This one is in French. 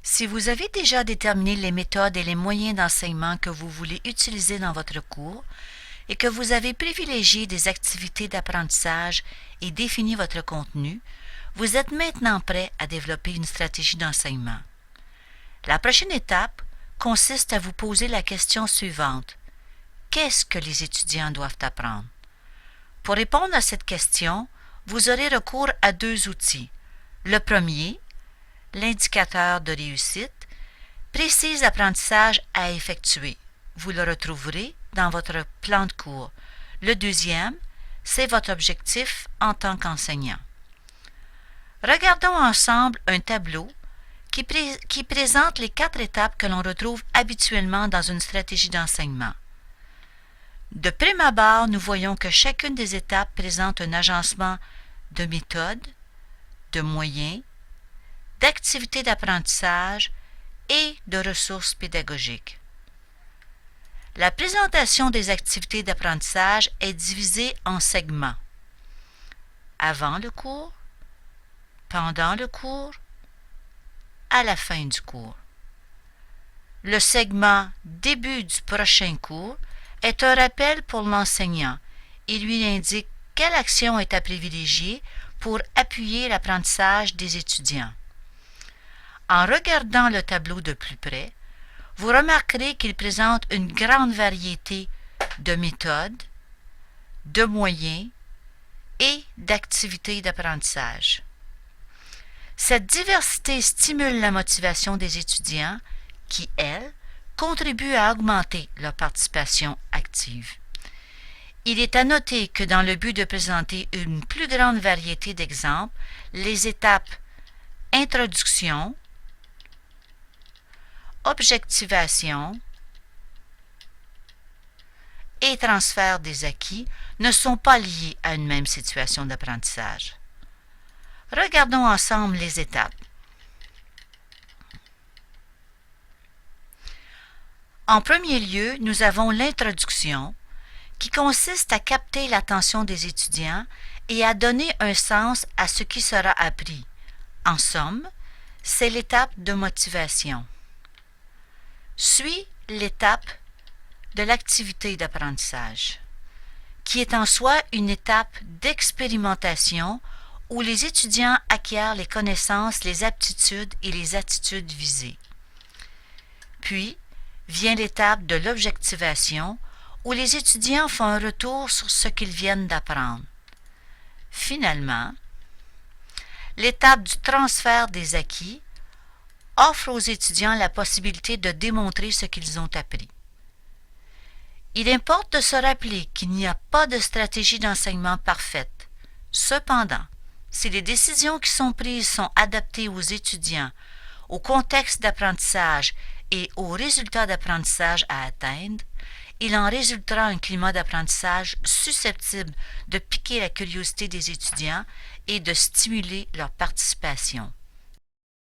Si vous avez déjà déterminé les méthodes et les moyens d'enseignement que vous voulez utiliser dans votre cours et que vous avez privilégié des activités d'apprentissage et défini votre contenu, vous êtes maintenant prêt à développer une stratégie d'enseignement. La prochaine étape consiste à vous poser la question suivante. Qu'est-ce que les étudiants doivent apprendre? Pour répondre à cette question, vous aurez recours à deux outils. Le premier, l'indicateur de réussite, précise l'apprentissage à effectuer. Vous le retrouverez dans votre plan de cours. Le deuxième, c'est votre objectif en tant qu'enseignant. Regardons ensemble un tableau qui présente les 4 étapes que l'on retrouve habituellement dans une stratégie d'enseignement. De prime abord, nous voyons que chacune des étapes présente un agencement de méthode, de moyens, d'activités d'apprentissage et de ressources pédagogiques. La présentation des activités d'apprentissage est divisée en segments. Avant le cours, pendant le cours, à la fin du cours. Le segment début du prochain cours est un rappel pour l'enseignant et lui indique quelle action est à privilégier pour appuyer l'apprentissage des étudiants. En regardant le tableau de plus près, vous remarquerez qu'il présente une grande variété de méthodes, de moyens et d'activités d'apprentissage. Cette diversité stimule la motivation des étudiants qui, elles, contribuent à augmenter leur participation active. Il est à noter que dans le but de présenter une plus grande variété d'exemples, les étapes introduction, objectivation et transfert des acquis ne sont pas liées à une même situation d'apprentissage. Regardons ensemble les étapes. En premier lieu, nous avons l'introduction, qui consiste à capter l'attention des étudiants et à donner un sens à ce qui sera appris. En somme, c'est l'étape de motivation. Suit l'étape de l'activité d'apprentissage, qui est en soi une étape d'expérimentation où les étudiants acquièrent les connaissances, les aptitudes et les attitudes visées. Puis vient l'étape de l'objectivation où les étudiants font un retour sur ce qu'ils viennent d'apprendre. Finalement, l'étape du transfert des acquis offre aux étudiants la possibilité de démontrer ce qu'ils ont appris. Il importe de se rappeler qu'il n'y a pas de stratégie d'enseignement parfaite. Cependant, si les décisions qui sont prises sont adaptées aux étudiants, au contexte d'apprentissage et aux résultats d'apprentissage à atteindre, il en résultera un climat d'apprentissage susceptible de piquer la curiosité des étudiants et de stimuler leur participation.